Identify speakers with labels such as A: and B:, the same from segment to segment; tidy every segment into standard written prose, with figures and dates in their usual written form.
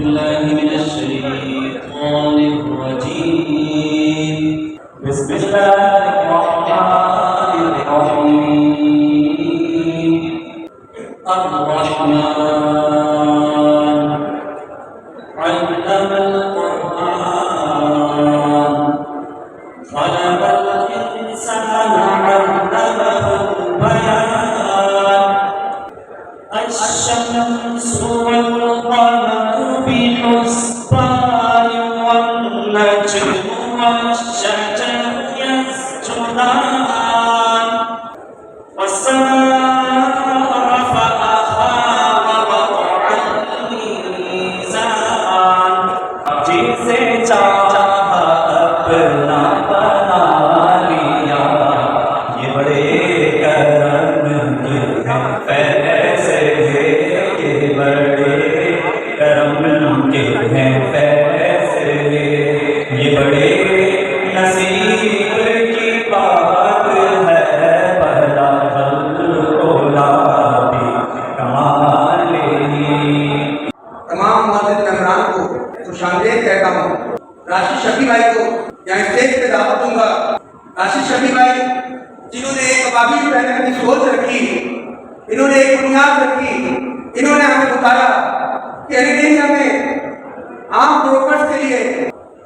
A: بالله من الشيطان الرجيم بسم الله الرحمن الرحيم الرحمن علم القرآن خلق الإنسان علمه البيان الشمس والقمر بحسبان والنجم والشجر يسجدان والسماء رفعها ووضع الميزان جسے چاہا اپنا بنا لیا یہ بڑے کرم کے فیصلے یہ بڑے کرم کے ہیں فیصلے یہ بڑے نصیب کی بات ہے بھلا بھلا بھی کمال
B: تمام معزز مہمانان کو خوشامدید کہتا ہوں۔ راشد شفیع بھائی کو یہاں اسٹیج پہ دعوت دوں گا۔ راشد شفیع بھائی جنہوں نے ایک ابابیل پہننے کی سوچ رکھی، انہوں نے ایک بنیاد رکھی، انہوں نے ہمیں بتایا کہ ایریڈینیا میں عام بروکرز کے لیے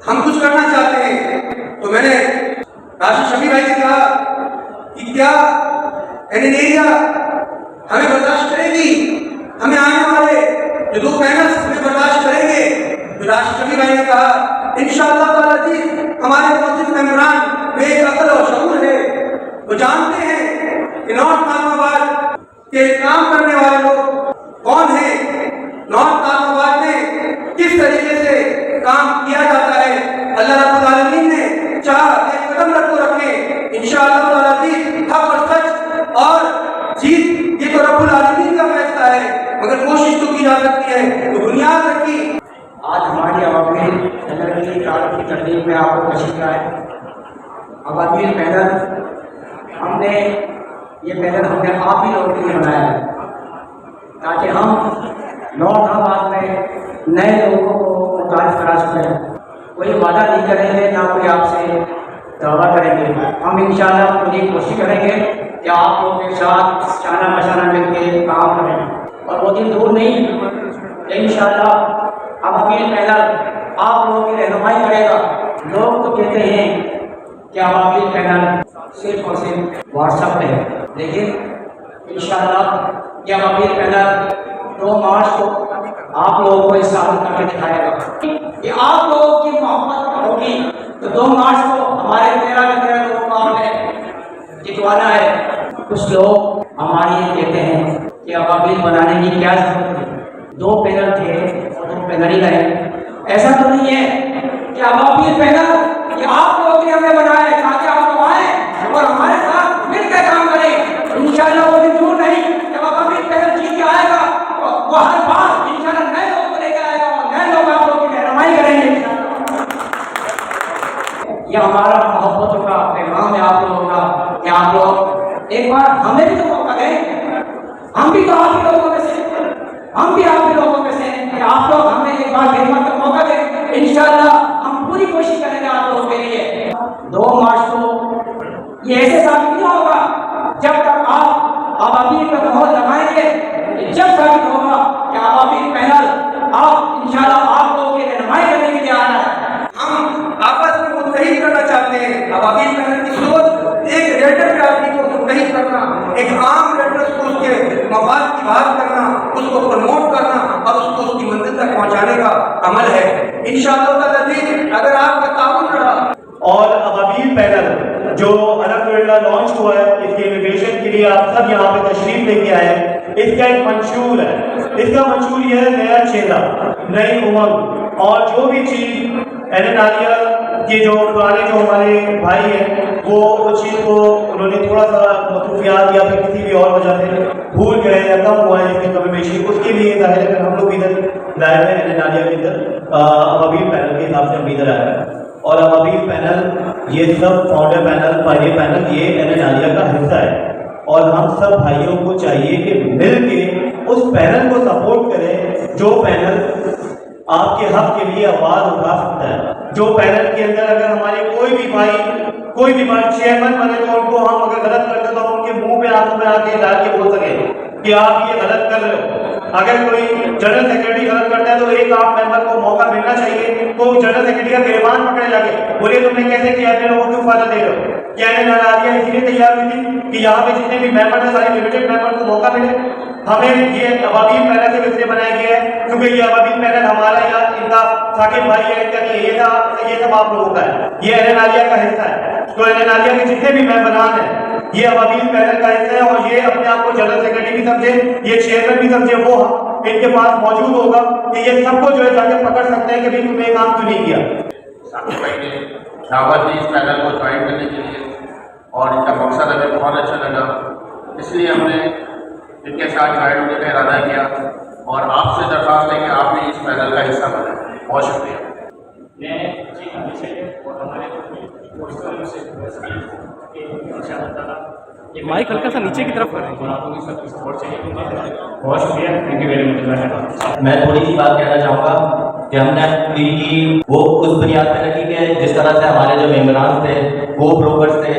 B: ہم کچھ کرنا چاہتے ہیں۔ تو میں نے راشد شفیع بھائی سے کہا کہ کیا ایریڈینیا ہمیں برداشت کرے گی؟ ہمیں آنے والے جو دو پینلز ہمیں برداشت کریں گے؟ تو راشد شفیع بھائی نے کہا انشاءاللہ تعالیٰ جی ہمارے معزز ممبران میں ایک عقل اور شعور ہے، وہ جانتے ہیں کہ نارتھ اسلام آباد کے کام کرنے والے لوگ کون ہیں، نارتھ اسلام آباد میں کس طریقے سے کام کیا جاتا ہے۔ اللہ رب العالمین نے چاہا ایک قدم رکھ کو رکھیں، انشاءاللہ تعالیٰ جی حق اور سچ اور جیت یہ تو رب العالمین کا فیصلہ ہے، مگر کوشش تو کی جا سکتی ہے۔ تو بنیاد رکھی۔
C: آج ہماری عوامل پینل کی تعارف کی تقریب میں آپ کو تشریف لائے۔ عوامل پینل ہم نے آپ ہی لوگوں کے لیے بنایا ہے تاکہ ہم نارتھ آباد میں نئے لوگوں کو متعارف کرا سکیں۔ کوئی وعدہ نہیں کریں گے، نہ کوئی آپ سے دعویٰ کریں گے۔ ہم انشاءاللہ پوری کوشش کریں گے کہ آپ لوگوں کے ساتھ شانہ بشانہ مل کے کام کریں، اور وہ دن دور نہیں کہ انشاءاللہ عوامل پینل آپ لوگوں کی رہنمائی کرے گا۔ لوگ تو کہتے ہیں کہ عوامل پینل صرف اور صرف واٹس ایپ پہ ہے، لیکن انشاءاللہ یہ عوامل پینل 2 مارچ کو آپ لوگوں کو اس ثابت کر کے دکھائے گا کہ آپ لوگوں کی محبت ہوگی۔ تو 2 مارچ کو ہمارے 13 لوگوں کو آپ نے جتوانا ہے۔ کچھ لوگ ہماری یہ کہتے ہیں کہ عوامل بنانے کی کیا ضرورت ہے، 2 پینل تھے اور 2 پینل ہی رہے۔ ایسا تو نہیں ہے کہ عوامل پینل یہ آپ لوگوں نے ہمیں بنایا ہے تاکہ آپ لوگ آئیں اور ہمارے ساتھ مل کے کام کریں۔ انشاءاللہ وہ دن دور نہیں جب عوامل پینل جیت کے آئے گا، وہ ہر بار انشاءاللہ نئے لوگوں کو لے کے آئے گا اور نئے لوگ آپ لوگوں کی رہنمائی کریں گے۔ یہ ہمارا محبتوں کا پیغام ہے آپ لوگوں کا کہ آپ لوگ ایک بار ہمیں بھی تو موقع دیں۔ ہم بھی تو آپ ہی لوگوں میں سے ہیں کہ آپ لوگ ہمیں ایک بار خدمت کا موقع دیں۔ انشاءاللہ ہم پوری کوشش کریں گے آپ لوگوں کے لیے۔ 2 مارچ کو یہ ایسے ثابت نہیں ہوگا جب تک آپ عوامل پر مہر لگائیں گے، جب ثابت ہوگا کہ عوامل پینل آپ انشاءاللہ آپ لوگوں کی رہنمائی کرنے کے لیے آ رہا ہے۔
B: ہم آپس میں متحد کرنا چاہتے ہیں۔ عوامل پینل کی سوچ ایک ریڈر برادری کو متحد کرنا، ایک عام ریڈرس کو اس کے مفاد کی بات کرنا، اس کو پروموٹ کرنا اور اس کو اس کی منزل تک پہنچانے کا عمل ہے۔ انشاءاللہ تعالیٰ اگر آپ کا تعاون رہا
D: اور عوامل پینل جو الحمدللہ لانچ ہوا ہے، اس کی انویشن کے لیے آپ سب یہاں پہ تشریف لے کے آئے ہیں۔ اس کا ایک منشور ہے، اس کا منشور یہ ہے نیا چہرہ، نئی امنگ، اور جو بھی چیز عالیہ کے جو پرانے جو ہمارے بھائی ہیں وہ اس چیز کو انہوں نے تھوڑا سا مصروفیات یا پھر کسی بھی اور وجہ سے بھول گئے یا کم ہوا ہے اس کی کمیشن، اس کے لیے ظاہر ہے ہم لوگ ادھر لائے ہوئے ہیں عالیہ کے اندر عوامل پینل کے حساب سے ہم ادھر آئے ہیں۔ اور عوامل پینل یہ سب فاؤنڈر پینل پہلے پینل یہ عالیہ کا حصہ ہے، اور ہم سب بھائیوں کو چاہیے کہ مل کے اس پینل کو سپورٹ کریں جو پینل آپ کے حق کے لیے آواز اٹھا سکتا ہے. جو پینل کے اندر اگر ہمارے کوئی بھی بھائی چیئرمین بنے تو ان کو ہم اگر غلط کرتے تو ہم ان کے منہ پہ آنکھوں میں آ کے ڈال کے بول سکے کہ آپ یہ غلط کر رہے ہو. اگر کوئی جنرل سیکرٹری غلط کرتا ہے تو ایک آپ ممبر کو موقع ملنا چاہیے تو جنرل سیکرٹری کا گریبان پکڑے جا کے بولے تم نے کیسے کیا, اپنے لوگوں کو فائدہ دے رہے ہو. کیا ناراضیاں اس لیے تیار ہوئی تھی کہ یہاں پہ جتنے بھی ممبر ہیں سارے لمیٹڈ ممبر کو موقع ملے. ہمیں یہ عوامین پینل سے ویسے بنایا گیا ہے کیونکہ یہ عوامین پینل ہمارا یا ان کا ثاقب بھائی ہے, ان کا نہیں, یہ سب آپ لوگوں کا ہے, یہ اہل عالیہ کا حصہ ہے. تو اہل عالیہ کے جتنے بھی ممبران ہیں یہ عوامین پینل کا حصہ ہے اور یہ اپنے آپ کو جنرل سیکرٹری بھی سمجھے, یہ چیئرمین بھی سمجھے, وہ ان کے پاس موجود ہوگا کہ یہ سب کو جو ہے جا کے پکڑ سکتے ہیں کہ بھائی تم نے کام کیوں نہیں کیا.
E: ثاقب بھائی نے دعوت دی اس پینل کو جوائن کرنے کے لیے اور ان کا مقصد ہمیں بہت اچھا لگا, اس لیے ہم نے ان کے ساتھ جوائن ہونے کا ارادہ کیا اور آپ سے درخواست ہے کہ آپ بھی اس پینل کا حصہ بنیں. بہت شکریہ.
F: مائک ہلکا سا نیچے کی طرف کریں.
D: بہت شکریہ, تھینک یو ویری مچ.
A: میں تھوڑی سی بات کہنا چاہوں گا کہ ہم نے پوری کی وہ اس بنیاد پہ رکھی کہ جس طرح سے ہمارے جو ممبران تھے, کو بروکرز تھے,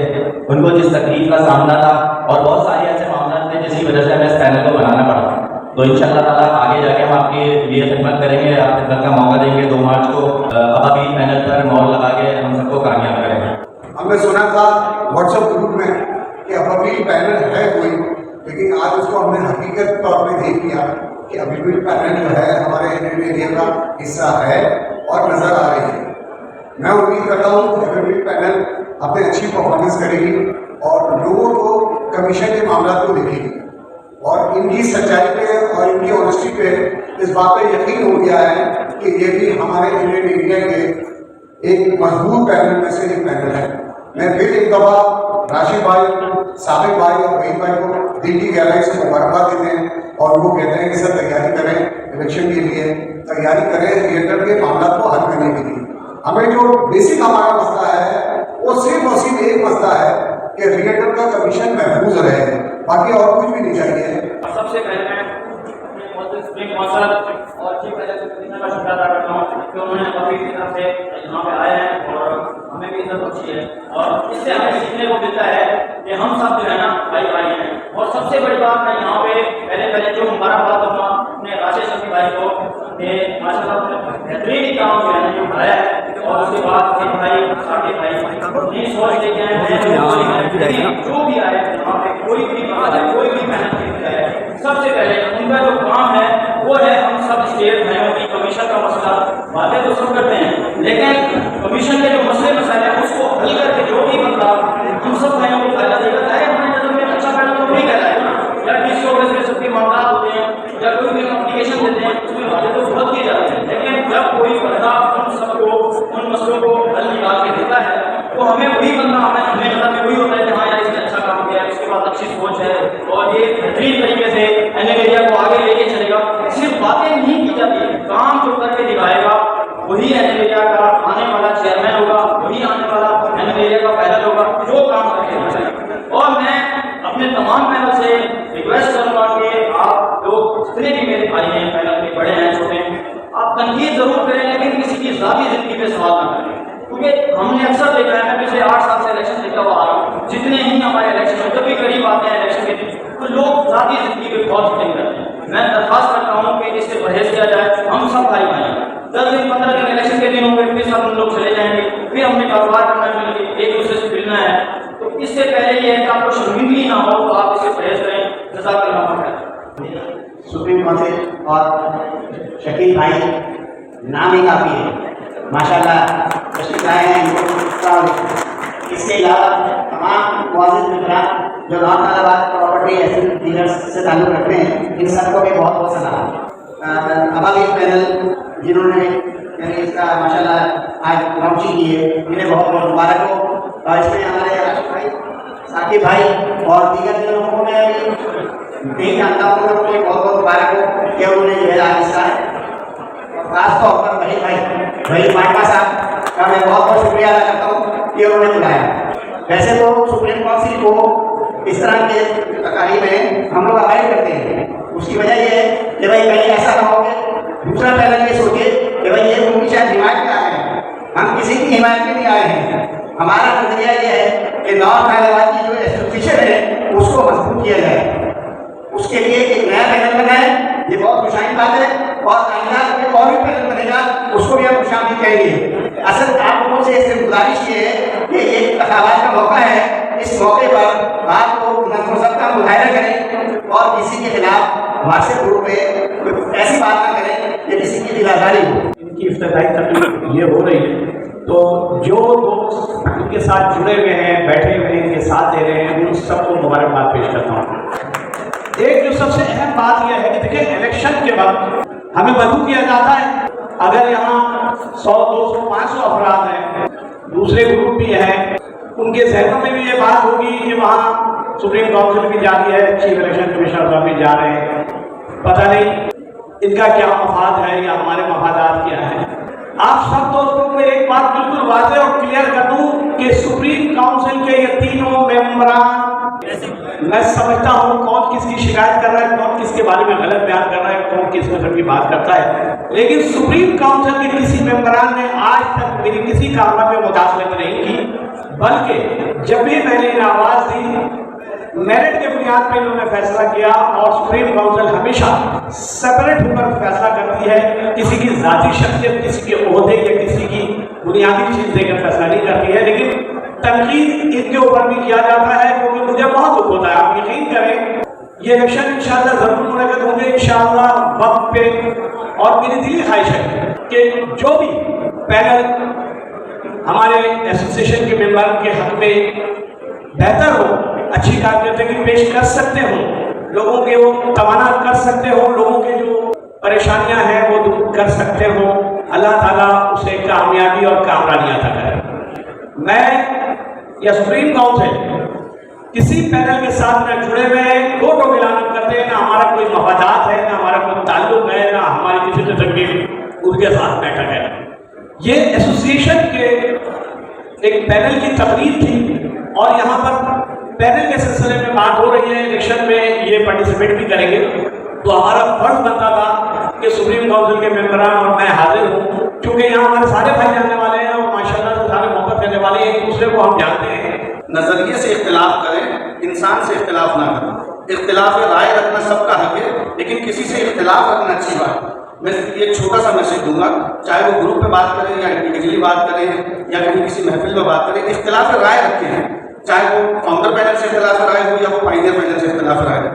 A: ان کو جس تکلیف کا سامنا تھا اور بہت سارے ایسے معاملات تھے جس کی وجہ سے ہمیں اس پینل کو بنانا پڑا. تو ان شاء اللہ تعالیٰ آگے جا کے ہم آپ کے لیے خدمت کریں گے, آپ خدمت کا موقع دیں گے. 2 مارچ کو عوامین پینل پر مور لگا کے ہم سب کو کامیاب کریں گے.
B: ہم نے سنا تھا واٹس ایپ گروپ میں کہ عوامین پینل ہے کوئی, لیکن آج اس کو ہم نے حقیقت طور پہ دیکھ لیا کہ عوامین پینل جو ہے ہمارے ایریا کا حصہ ہے اور نظر آ رہی ہے. میں امید کرتا ہوں کہ عوامین پینل اپنے اچھی پرفارمنس کرے گی اور لوگوں کو کمیشن کے معاملات کو دیکھے گی اور ان کی سچائی پہ اور ان کی آنیسٹی پہ اس بات پہ یقین ہو گیا ہے کہ یہ بھی ہمارے انڈین ایریا کے ایک مضبوط پینل میں سے ایک پینل ہے. میں پھر ایک دفعہ راشد بھائی, ثاقب بھائی اور وحید بھائی کو دل کی گہرائی سے مبارکباد دیتے ہیں اور وہ کہتے ہیں کہ سر تیاری کریں الیکشن کے لیے, تیاری کریں ریئلٹر کے معاملات کو حل کرنے کے لیے. ہمیں جو بیسک ہمارا مسئلہ ہے وہ صرف اور صرف ایک مسئلہ ہے کہ ریئلٹر کا کمیشن محفوظ رہے, باقی اور کچھ بھی نہیں چاہیے.
G: سب سے پہلے میں سپریم کونسل اور چیف ایگزیکٹو کا شکریہ ادا کرتا ہوں کہ انہوں نے ابھی کی طرف سے یہاں پہ آئے ہیں اور ہمیں بھی عزت بخشی ہے اور اس سے ہمیں سیکھنے کو ملتا ہے کہ ہم سب جو ہے نا بھائی بھائی ہیں. اور سب سے بڑی بات میں یہاں پہ پہلے جو مبارکباد دوں گا اپنے راشد شفیع بھائی کو کہ ماشاء اللہ بہترین کام جو ہے نا یہ اٹھایا ہے. اور اس کے بعد بھائی ثاقب بھائی نہیں سوچ لے کے آئے جو بھی آئے یہاں پہ کوئی بھی بات ہے, کوئی بھی محنت نہیں ہے, سب سے پہلے ان کا جو کام ہے وہ ہے ہم سب اسٹیٹ بھائیوں کی کمیشن کا مسئلہ. باتیں تو سب کرتے ہیں لیکن کمیشن کے جو مسئلے مسائل ہیں اس کو حل کر کے جو بھی بندہ ہم سب بھائیوں کو فائدہ دے گا ہے ہمارے نظر میں اچھا پہلے تو وہی کہتا ہے نا. یا ڈی سی آفس میں سب کے معاملات ہوتے ہیں یا کوئی بھی اپلیکیشن دیتے ہیں اس میں باتیں تو بہت کی جاتی ہیں, لیکن جب کوئی بندہ ہم سب کو ان مسئلوں کو حل نکال کے دیتا ہے تو ہمیں وہی بندہ ہمیں نظر میں وہی ہوتا ہے کہ ہاں یار اس نے اچھا کام کیا, اس کے بعد اچھی سوچ ہے اور یہ بہترین طریقے سے این ایریا کو آگے لے کے چلے گا. صرف باتیں نہیں کی جاتی, کام جو کر کے دکھائے گا وہی این ایریا کا آنے والا چیئرمین ہوگا, وہی آنے والا این ایریا کا پیدل ہوگا جو کام کر کے دکھائے گا. اور میں اپنے تمام پینل سے ریکویسٹ کروں گا کہ آپ لوگ جتنے بھی میرے بھائی ہیں پینل کے بڑے ہیں چھوٹے ہیں, آپ تنقید ضرور کریں لیکن کسی کی ذاتی زندگی پہ سوال نہ کریں. کیونکہ ہم نے اکثر دیکھا ہے, میں پچھلے 8 سال سے الیکشن دیکھا ہوا آ رہا ہوں, جتنے ہی ہمارے الیکشن جب بھی قریب آتے ہیں الیکشن کے دن تو لوگ ذاتی زندگی پہ بہت فکر کرتے ہیں. میں درخواست کرتا ہوں کہ اس سے پرہیز کیا جائے. ہم سب بھائی بھائی ہیں, 10 دن 15 دن الیکشن کے دن ہوں گے پھر سب ہم لوگ چلے جائیں گے, پھر ہم نے کاروبار کرنا ہے, مل کے ایک دوسرے سے ملنا ہے. تو اس سے پہلے یہ ہے کہ آپ کو شرمندگی نہ ہو تو آپ اس سے پرہیز کریں. جزاک اللہ خیر.
C: سپریم کونسل اور شکیل بھائی نام ہی کافی ہے ماشاء اللہ تشریف لائے ہیں. اس کے علاوہ تمام معزز ممبران جو نارتھ حیدرآباد آباد پراپرٹی ایسے ڈیلرس سے تعلق رکھتے ہیں ان سب کو بھی بہت بہت سلام. عوامین پینل جنہوں نے یعنی اس کا ماشاء اللہ آج لانچنگ کی ہے انہیں بہت بہت مبارک ہو. اور اس میں ہمارے راشد بھائی, ثاقب بھائی اور دیگر جو لوگوں میں نہیں جانتا ہوں ان کو بہت بہت مبارک ہو کہ انہوں نے جو ہے آج حصہ ہے. خاص طور پر وحید ماٹا صاحب کا میں بہت بہت شکریہ ادا کرتا ہوں کہ انہوں نے بلایا. ویسے تو سپریم کونسل کو اس طرح کے تقاریب میں ہم لوگ اوائڈ کرتے ہیں. اس کی وجہ یہ ہے کہ بھائی کہیں ایسا نہ ہو کہ دوسرا پینل یہ سوچے भाई ये उनकी शायद हिमायत में आए हैं, हम किसी की हिमायत में नहीं आए हैं। हमारा नजरिया ये है कि नॉन पहलवान की जो एसोसिएशन है उसको मजबूत किया जाए, उसके लिए एक नया पैनल बनाए, ये बहुत खुशाइन बात है। और आइंदा में और भी पैनल बनेगा, उसको भी हम खुशामदीद कहेंगे। असल आप लोगों से इससे गुजारिश ये है कि ये इंतखाबात का मौका है, इस मौके पर आप लोग नज़्म का मुजाहिरा करें और किसी के खिलाफ व्हाट्सएप ग्रुप पे ऐसी बात ना करें कि किसी की दिलादारी हो।
H: इनकी इफ्तिताई तकरीब ये हो रही है, तो जो लोग इनके साथ जुड़े हुए हैं, बैठे हुए हैं, इनके साथ दे रहे हैं, उन सबको मुबारकबाद पेश करता हूँ। एक जो सबसे अहम बात यह है कि देखिए इलेक्शन के वक्त हमें मदऊ किया जाता है, अगर यहाँ 100, 200, 500 अफराद हैं, दूसरे ग्रुप भी हैं, उनके जहनों में भी ये बात होगी कि वहाँ सुप्रीम काउंसिल भी जा रही है, चीफ इलेक्शन कमिश्नर साहब भी जा रहे हैं, पता नहीं इनका क्या मफाद है या हमारे मफादात क्या है। आप सब दोस्तों को एक बात बिल्कुल वाज़ेह और क्लियर कर दूं कि सुप्रीम काउंसिल के ये तीनों मेंबरान, मैं समझता हूं कौन किसकी शिकायत कर रहा है, कौन किसके बारे में गलत बयान कर रहा है, कौन किस किस्म की बात करता है, लेकिन सुप्रीम काउंसिल के किसी मेंबरान ने आज तक मेरी किसी काम में मुदाखलत नहीं की, बल्कि जब भी मैंने इन आवाज़ दी मेरिट के बुनियाद पर इन्होंने फैसला किया। और सुप्रीम काउंसिल हमेशा सेपरेट होकर फैसला करती है, किसी की जाती शख्सियत, किसी के ओहदे या किसी की बुनियादी चीज़ देकर फैसला नहीं करती है। लेकिन तनकीद इनके ऊपर भी किया जाता है, क्योंकि मुझे बहुत दुख होता है। आप यकीन करें ये इलेक्शन इंशाअल्लाह ज़रूर मुनक़िद होंगे इंशाअल्लाह वक्त पे, और मेरी दिली ख्वाहिश है कि जो भी पैनल हमारे एसोसिएशन के मेंबर के हक में बेहतर हो, अच्छी कारकर्दगी पेश कर सकते हो, लोगों के वो तवाना कर सकते हो, लोगों के जो परेशानियां हैं वो दूर कर सकते हो, अल्लाह ताला उसे कामयाबी और कामरानी अता करे। मैं या सुप्रीम काउंसिल किसी पैनल के साथ न जुड़े हुए हैं, दो टोक ऐलान करते हैं, ना हमारा कोई मफादात है, ना हमारा कोई ताल्लुक है, ना हमारी किसी किस्म की उनके साथ बैठक है। ये एसोसिएशन के एक पैनल की तकरीर थी और यहाँ पर पैनल के सिलसिले में बात हो रही है, इलेक्शन में ये पार्टिसिपेट भी करेंगे, तो हमारा फर्ज बनता था कि सुप्रीम काउंसिल के मेंबरान और मैं हाजिर हूँ, क्योंकि यहाँ हमारे सारे भाई जानने वाले हैं और माशाल्लाह से सारे मोहब्बत करने वाले हैं, एक दूसरे को हम जानते हैं।
I: नज़रिए से इख्तिलाफ करें, इंसान से इख्तिलाफ ना करें। इख्तिलाफ राय रखना सबका हक है, लेकिन किसी से इख्तिलाफ रखना अच्छी बात है। मैं एक छोटा सा मैसेज दूंगा, चाहे वो ग्रुप पे बात करें या इंडिविजुअली बात करें या कहीं किसी महफिल में बात करें, इख्तिलाफ राय रखें, चाहे वो फाउंडर पैनल से इख्तिलाफ राय हो या वो पाइनियर पैनल से इख्तिलाफ राय हो,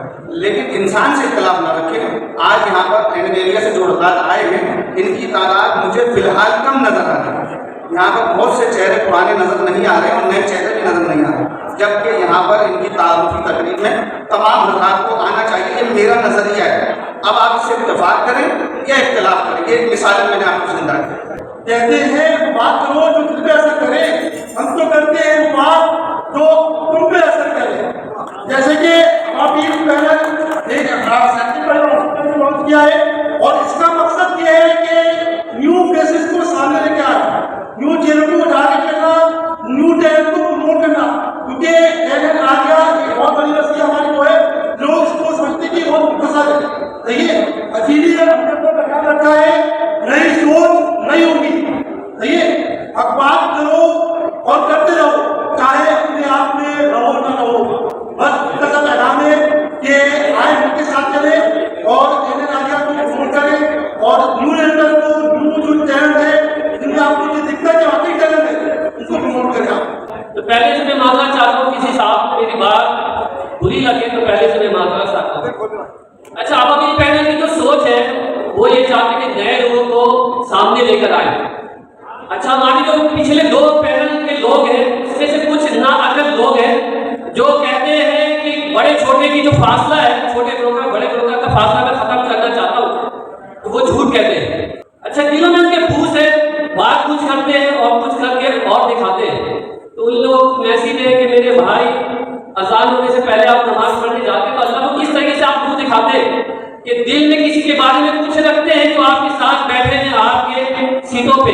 I: लेकिन इंसान से इख्तिलाफ ना रखें। आज यहाँ पर एंड एरिया से जो हज़रात आए हैं, इनकी तादाद मुझे फिलहाल कम नजर आ रही है। यहाँ पर बहुत से चेहरे पुराने नजर नहीं आ रहे और नए चेहरे भी नजर नहीं आ रहे, जबकि यहाँ पर इनकी तारुफी तकरीब में तमाम हज़रात को आना चाहिए। ये मेरा नजरिया है। अब आप इससे इत्तेफाक करें या इख्तिलाफ करें, एक मिसाल मैंने आपको जिंदा
J: कहते हैं बात करो जो तुम पे असर करे, हम तो करते हैं बात जो तुम पे असर करे। जैसे कि अभी पैनल एक लॉन्च किया है और इसका मकसद ये है कि न्यू फेसेस को सामने लेके आए, न्यू चेहरों को उजागर करना, न्यू टैलेंट को प्रमोट करना, क्योंकि टैलेंट आ गया एक बहुत बड़ी रस्सी हमारी वो है, लोग इसको समझते कि बहुत मुख्तसर है। देखिए असीली हमने अपना ख्याल रखा है, नई सोच नहीं होगी। देखिए अब बात करो और करते रहो, चाहे अपने आप में रहो ना रहो, बस इतना पैगाम है कि आए उनके साथ चले और एनएन आगे को प्रमोट करें और न्यू लेटर को, न्यू जो टैलेंट है, जिनमें आपको ये दिखता है कि वाकई टैलेंट है, उसको प्रमोट करें आप।
G: तो पहले से मैं मांगना चाहता हूँ किसी साहब को मेरी बात बुरी लगे तो पहले से मैं मांगना चाहता हूँ। अच्छा, अब अभी पैनल की जो सोच है वो ये चाहते हैं कि नए लोगों को सामने लेकर आए। अच्छा, हमारे जो पिछले दो पैनल के लोग हैं उसमें से कुछ नाअकल लोग हैं जो कहते हैं कि बड़े छोटे की जो फासला है, छोटे ब्रोकर बड़े ब्रोकर का फासला मैं खत्म करना चाहता हूँ, तो वो झूठ कहते हैं। अच्छा, दिलों में उनके पूछ है, बात कुछ करते हैं और कुछ करके और दिखाते हैं। तो उन लोग मैसेज है कि मेरे भाई अजान होने से पहले आप नमाज पढ़ने जाते हैं, तो अल्लाह को किस तरीके से आप मुंह दिखाते हैं कि दिल में किसी के बारे में कुछ रखते हैं जो आपके साथ बैठे हैं आपके सीटों पे,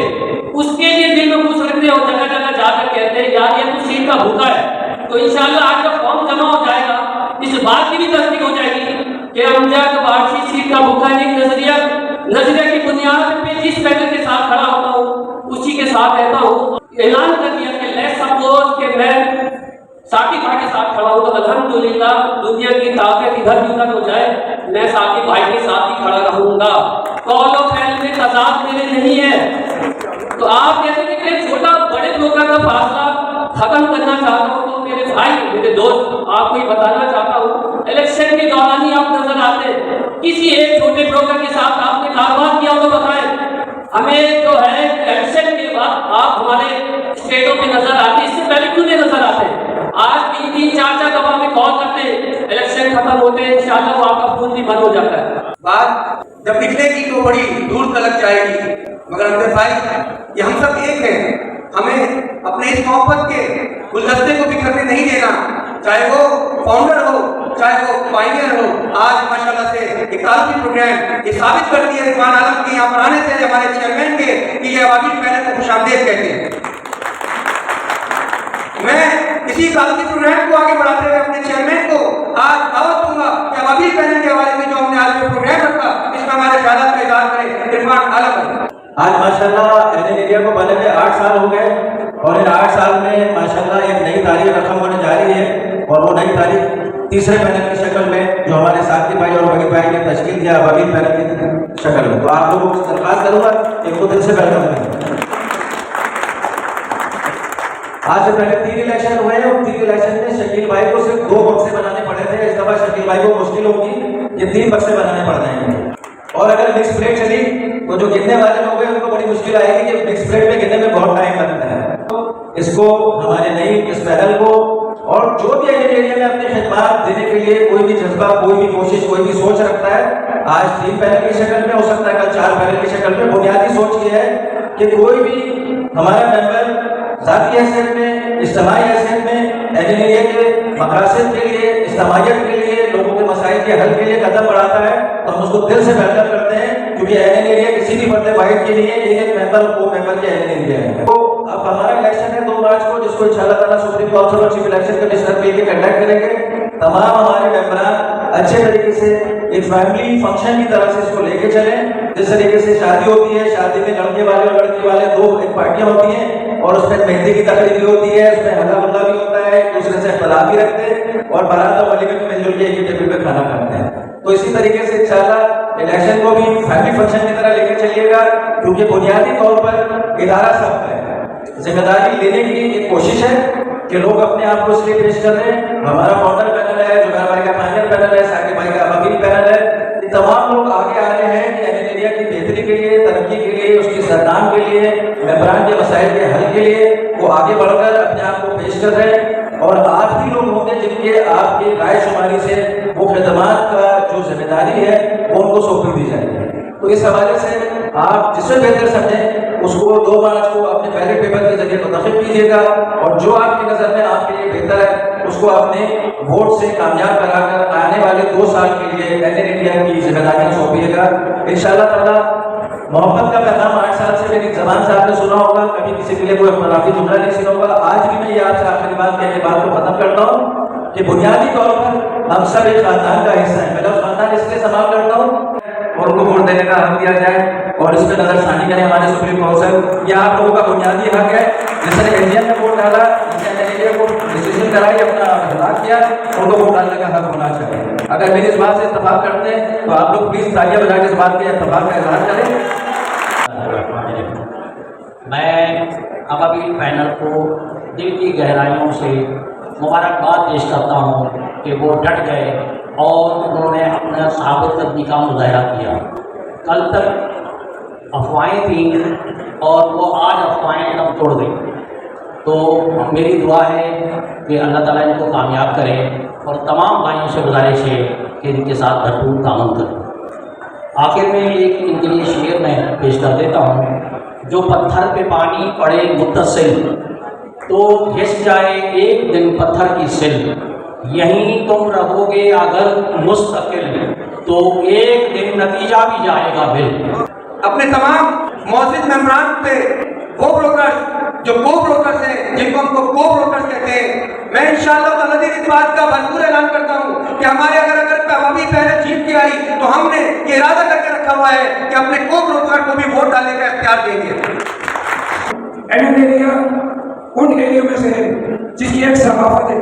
G: उसके लिए दिल में कुछ रखते हैं और जगह जगह जाकर कहते हैं यार ये तो सीट का भूखा है। तो इंशाल्लाह आज जब फॉर्म जमा हो जाएगा इस बात की भी तस्दीक हो जाएगी कि अमजद वारसी सीट का भूखा है। नजरिया की बुनियाद पे जिस पैनल के साथ साकिब भाई के साथ खड़ा हूँ, तो अल्हम्दुलिल्लाह दुनिया की ताकत इधर भी उधर हो जाए, मैं साकिब भाई के साथ ही खड़ा रहूंगा। कौलो फैल में तजाद मेरे नहीं है। तो आप जैसे कि मैं छोटा बड़े ब्रोकर का फासला खत्म करना चाहता हूँ, तो मेरे भाई मेरे दोस्त आपको ये बताना चाहता हूँ, इलेक्शन के दौरान ही आप नजर आते, किसी एक छोटे ब्रोकर के साथ आपने कारोबार किया हो तो बताएं। हमें जो है इलेक्शन के बाद आप हमारे स्टेटों पे नजर आते, इससे पहले क्यों नहीं नजर आते? आज 3-4 दफा में कॉल करते, इलेक्शन खत्म होते हैं इंशाल्लाह वो आपका फोन भी बंद हो जाता है।
B: बात जब निकलेगी तो बड़ी दूर तक जाएगी, मगर अमजद भाई ये हम सब एक हैं, हमें अपने इस मोहब्बत के गुलदस्ते को बिखरने नहीं देना, चाहे वो फाउंडर हो चाहे वो पायनियर हो। आज माशाल्लाह से एक तारीखी प्रोग्राम ये साबित कर दिया रिजवान आलम के यहाँ पर आने से हमारे चेयरमैन के कि ये अवामी पैनल को खुशामदीद कहते हैं। मैं इसी तारीखी प्रोग्राम को आगे बढ़ाते हुए अपने चेयरमैन को आज दावत दूंगा कि अवामी पैनल के हवाले से जो हमने आज प्रोग्राम रखा इसमें हमारे ख्यालात का इज़हार करें रिजवान आलम।
A: आज माशाल्लाह एनएन एरिया को बने हुए 8 साल हो गए और इन 8 साल में माशाल्लाह एक नई तारीख रकम होने जा रही है और वो नई तारीख तीसरे पैनल की शक्ल में जो हमारे साथी भाई और बड़ी भाई ने तश्कील दिया अवामी पैनल की शक्ल में, तो आप लोगों को दरख्वास्त करूँगा एक दो दिन से वेलकम करें। आज से पहले 3 इलेक्शन हुए हैं और 3 इलेक्शन में शकील भाई को सिर्फ 2 बक्से बनाने पड़े थे। इस दफा शकील भाई को मुश्किल होगी ये 3 बक्से बनाने पड़ जाएंगे, और अगर मिक्स प्लेट चली तो जो गिनने वाले लोग हैं उनको बड़ी मुश्किल आएगी कि मिक्स प्लेट में गिनने में बहुत टाइम लगता है। तो इसको हमारे नई इस पैनल को और जो भी एरिया में अपनी खिदमत देने के लिए कोई भी जज्बा कोई भी कोशिश कोई भी सोच रखता है, आज 3 पैनल की शक्ल में हो सकता है कल 4 पैनल की शक्ल में। बुनियादी सोच ये है कि कोई भी हमारा मेंबर ज़ाती हैसियत में इज्तिमाई हैसियत में एनएन एरिया के मकासद के लिए इज्तिमाइयत के लिए लोगों के मसाइल के हल के लिए कदम बढ़ाता है तो हम उसको दिल से वेलकम करते हैं, क्योंकि एनएन एरिया किसी भी फर्द वाहिद के लिए एक मेंबर को मेंबर के एनएन एरिया है। तो अब हमारा इलेक्शन है 2 मार्च को, जिसको इंशाअल्लाह ताला सुप्रीम काउंसिल और चीफ इलेक्शन कमिश्नर मिलकर कंडक्ट करेंगे। तमाम हमारे मेंबरान अच्छे तरीके से एक फैमिली फंक्शन की तरह से इसको लेके चलें। जिस तरीके से शादी होती है, शादी में लड़के वाले और लड़की वाले 2 एक पार्टियां होती हैं और उसमें मेहंदी की तकरीब भी होती है, उसमें हल्ला गुल्ला भी होता है, एक दूसरे से इख्तिलाफ भी रखते हैं और बारात और वलीमे में मिलजुल के एक ही टेबल पे खाना खाते हैं। तो इसी तरीके से इंशाअल्लाह इलेक्शन को भी फैमिली फंक्शन की तरह लेके चलिएगा, क्योंकि बुनियादी तौर पर इदारा सबका है, जिम्मेदारी लेने की एक कोशिश है कि लोग अपने आप को इसलिए पेश कर रहे हैं। हमारा फाउंडर पैनल है, जुबैर भाई का पायनियर पैनल है, साकिब भाई का अवामी पैनल है, ये तमाम लोग आगे आ रहे हैं कि एनएन एरिया की बेहतरी के लिए, तरक्की के लिए, उसकी सरदान के लिए, मेंबरान के मसाइल के हल के लिए वो आगे बढ़कर अपने आप को पेश कर रहे हैं। और आप ही लोग होंगे जिनके आपकी राय शुमारी से वो खिदमात का जो जिम्मेदारी है वो उनको सौंपी दी जाएगी। तो इस हवाले से आप जिससे बेहतर समझें उसको 2 मार्च को अपने पहले पेपर के जरिए मुंतखब कीजिएगा और जो आपकी नज़र में आपके लिए बेहतर है उसको अपने वोट से कामयाब कराकर आने वाले 2 साल के लिए एनएन इंडिया की जिम्मेदारियाँ सौंपिएगा इंशाअल्लाह ताला। मोहब्बत का पैगाम 8 साल से मेरी ज़बान से आपने सुना होगा, कभी किसी के लिए कोई अखलाकी जुमला नहीं सुना होगा। आज भी मैं ये आपसे आखिरी बात कहने बात को खत्म करता हूँ कि बुनियादी तौर पर हम सब एक खानदान का हिस्सा है। मेरा खानदान इसलिए समाप्त करता हूँ और उनको वोट देने का हक दिया जाए और इस पर नजरसानी करें हमारे सुप्रीम काउंसिल। यह आप लोगों का बुनियादी हक है। जिसने इंडियन में वोट डाला, इंडिया को डिसीजन कराई, अपना हलाक किया, उनको वोट डालने का हक होना चाहिए। अगर मेरी इस बात से इत्तफाक करते हैं तो आप लोग प्लीज तालियां बजा के इस बात के इत्तफाक का इजहार करें।
K: मैं अवामी पैनल को दिल की गहराइयों से मुबारकबाद पेश करता हूँ कि वो डट गए और उन्होंने अपना साबित कदमी का मुजाहरा किया। कल तक अफवाहें थीं और वो आज अफवाहें दम तोड़ गई। तो मेरी दुआ है कि अल्लाह ताला इनको कामयाब करे और तमाम भाइयों से गुजारिश है कि इनके साथ भरपूर तामन करें। आखिर में एक इनके लिए शेर मैं पेश कर देता हूँ। जो पत्थर पे पानी पड़े मुत्तसिल तो घिस जाए एक दिन पत्थर की सिल, यहीं तुम रहोगे अगर मुस्तकिल तो एक दिन नतीजा भी जाएगा बिल।
B: अपने तमाम मौजूद मेंबरान पे वो ब्रोकर्स जो को ब्रोकर्स हैं, जिनको हमको को ब्रोकर्स कहते हैं, मैं इंशाअल्लाह इस बात का भरपूर ऐलान करता हूँ कि हमारे अगर अवामी पैनल जीत के आई तो हमने ये इरादा करके रखा हुआ है कि अपने को ब्रोकर को भी वोट डालने का इख्तियार देंगे।
J: एनएन एरिया उन एरिया में से है जिसकी एक सकाफत है,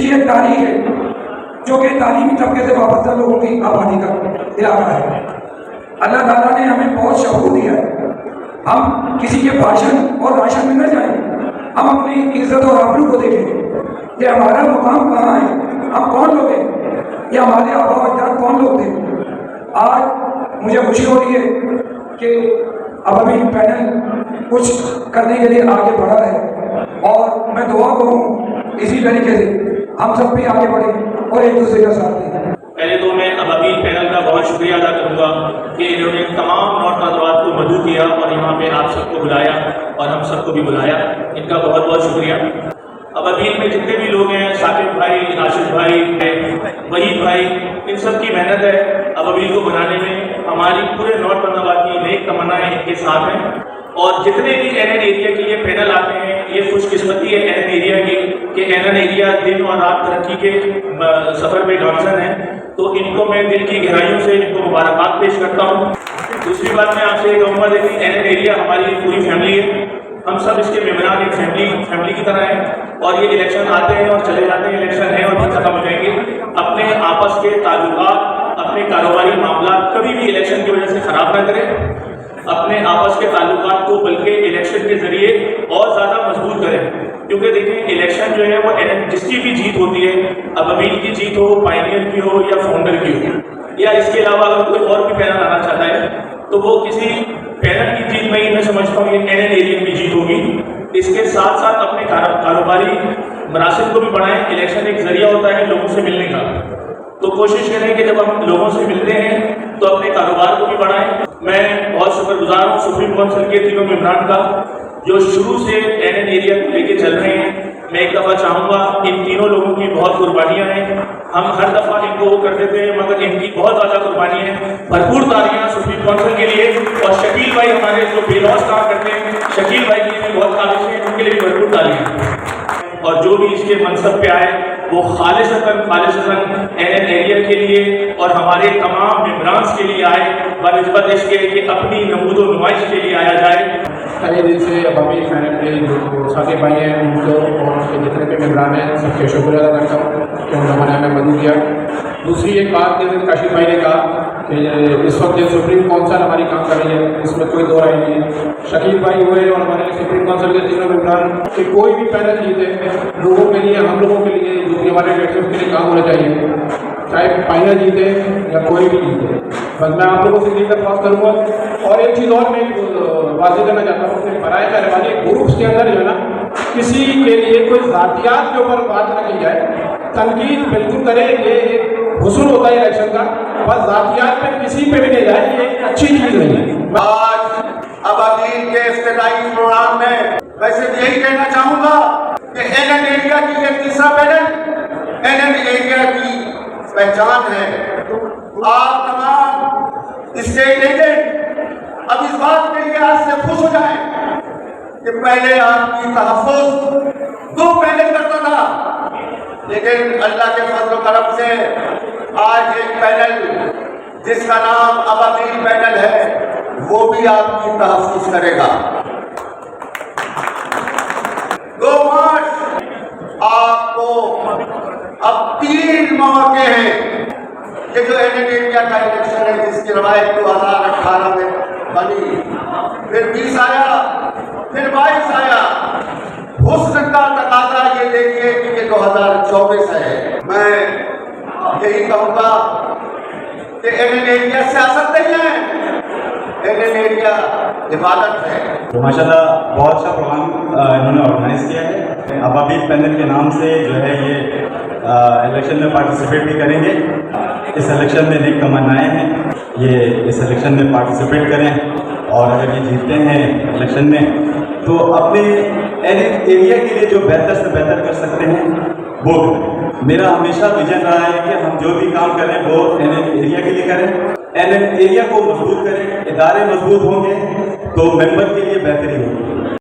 L: इसकी एक तारीख है जो कि तालीमी तबके से वाबस्ता लोगों की आबादी का इलाका है। अल्लाह ताला ने हमें बहुत शऊर दिया है। हम किसी के भाषण और राशन में न जाएं, हम अपनी इज्जत और आबरू को देखें कि हमारा मुकाम कहाँ है, हम कौन लोग हैं, या हमारे आबा अजदाद कौन लोग थे। आज मुझे खुशी हो रही है कि अब अभी पैनल कुछ करने के लिए आगे बढ़ा है, और मैं दुआ करूँ इसी तरीके से हम सब भी आगे बढ़ें और एक दूसरे का साथ दें।
D: पहले तो मैं अबाबील पैनल का बहुत शुक्रिया अदा करूँगा कि इन्होंने तमाम नौट नज़रात को मदू किया और यहाँ पे आप सबको बुलाया और हम सबको भी बुलाया, इनका बहुत बहुत शुक्रिया। अबाबील में जितने भी लोग हैं, साकिब भाई, राशिद भाई, वहीद भाई, इन सब की मेहनत है अबाबील को बनाने में। हमारी पूरे नॉर्थ पन्नावाद की नेक तमन्नाएं इनके साथ हैं, और जितने भी एनएन एरिया के लिए पैनल आते हैं, ये खुशकिस्मती है एनएन एरिया की कि एनएन एरिया दिन और रात तरक्की के सफ़र में गामजन है। तो इनको मैं दिल की गहराइयों से इनको मुबारकबाद पेश करता हूँ। दूसरी बात मैं आपसे ये कहूँगा कि एनएन एरिया हमारी पूरी फैमिली है, हम सब इसके मेम्बरान एक फैमिली की तरह हैं, और ये इलेक्शन आते हैं और चले जाते हैं, इलेक्शन है और फिर खत्म हो जाएंगे। अपने आपस के ताल्लुकात, अपने कारोबारी मामला कभी भी इलेक्शन की वजह से ख़राब न करें, अपने आपस के ताल्लुकात को बल्कि इलेक्शन के ज़रिए और ज़्यादा मजबूत करें। क्योंकि देखें, इलेक्शन जो है वो जिसकी भी जीत होती है, अबाबील की जीत हो, पायनियर की हो या फाउंडर की हो, या इसके अलावा अगर कोई और भी पैनल आना चाहता है तो वो किसी पैनल की जीत में ही मैं समझता हूँ ये एनएन एरिया की जीत होगी। इसके साथ साथ अपने कारोबारी मरासिल को भी बढ़ाएं। इलेक्शन एक जरिया होता है लोगों से मिलने का, तो कोशिश करें कि जब हम लोगों से मिलते हैं तो अपने कारोबार को भी बढ़ाएं। मैं बहुत शुक्रगुजार हूँ सुप्रीम काउंसिल के तीनों मेम्बरान का जो शुरू से एनएन एरिया को लेके चल रहे हैं। मैं एक दफ़ा चाहूँगा, इन तीनों लोगों की बहुत कुर्बानियाँ हैं, हम हर दफ़ा इनको वो कर देते हैं, मगर इनकी बहुत ज़्यादा कुर्बानी है। भरपूर तालियाँ सुप्रीम काउंसिल के लिए, और शकील भाई हमारे जो बेलौस काम करते हैं, शकील भाई के लिए बहुत काबिश है, उनके लिए भरपूर तालियाँ। और जो भी इसके मनसब पे आए वो खालिसतन एनएन एरिया के लिए और हमारे तमाम मेम्बरान्स के लिए आए, बनिस्बत इसके कि अपनी नमूद व नुमाइश के लिए आया जाए।
M: पहले दिन से अबाबील पैनल के जो साथी भाई हैं उनको और उसके जितने भी मेम्बरान हैं सबके शुक्रिया अदा करता हूँ कि उन्होंने हमें मदद किया। दूसरी एक बात जैसे काशिफ भाई ने कहा कि इस वक्त जो सुप्रीम काउंसिल हमारी काम कर रही है इसमें कोई दो राय नहीं है। शकील भाई हुए और हमारे सुप्रीम काउंसिल के तीनों मेम्बरान कि कोई भी पैनल जीते लोगों के लिए, हम लोगों के लिए, जो भी हमारे नेटवर्क के लिए काम होना चाहिए, चाहे फाइनल जीते या कोई भी जीते। बस मैं आप लोगों से यही दरख्वास्त करूँगा। और एक चीज़ और मैं वाज़ेह करना चाहता हूँ कि बराए मेहरबानी ग्रुप्स के अंदर जो है ना, किसी के लिए कोई ज़ातियात के ऊपर बात न की जाए। तनकीद बिल्कुल करें, ये एक हुसूल होता है इलेक्शन का, बस ज़ातियात पे किसी पे भी नहीं जाए, ये एक अच्छी चीज़ नहीं है।
I: आज अबाबील के इफ्तिताई प्रोग्राम में मैं सिर्फ यही कहना चाहूँगा कि एनएन एरिया की ये तीसरा पैनल एनएन एरिया की पहचान है। आप तमाम स्टेट एजेंट अब इस बात के लिए आज से खुश हो जाएं कि पहले आपकी तहफ़्फ़ुज़ 2 पैनल करता था, लेकिन अल्लाह के फज़ल करम से आज एक पैनल जिसका नाम अबाबील पैनल है वो भी आपकी तहफ़्फ़ुज़ करेगा। 2 मार्च आपको अब 3 मौके हैं। ये जो एनएन एरिया का इलेक्शन है जिसकी रवायत 2018 में बनी, फिर 20 आया, फिर 22 आया। हुस्न का तकाज़ा ये देखिए कि ये 2024 है। मैं यही कहूँगा कि एनएन एरिया सियासत नहीं है, एनएन एरिया इबादत है।
N: तो माशाल्लाह बहुत अच्छा प्रोग्राम इन्होंने ऑर्गेनाइज़ किया है। अबाबील पैनल के नाम से जो है ये इलेक्शन में पार्टिसिपेट भी करेंगे। इस इलेक्शन में नेक तमन्नाएं हैं, ये इस इलेक्शन में पार्टिसिपेट करें, और अगर ये जीतते हैं इलेक्शन में तो अपने एरिया के लिए जो बेहतर से बेहतर कर सकते हैं वो करें। मेरा हमेशा विजन रहा है कि हम जो भी काम करें वो एरिया के लिए करें, एरिया को मजबूत करें। इदारे मजबूत होंगे तो मेंबर के लिए बेहतरी होगी।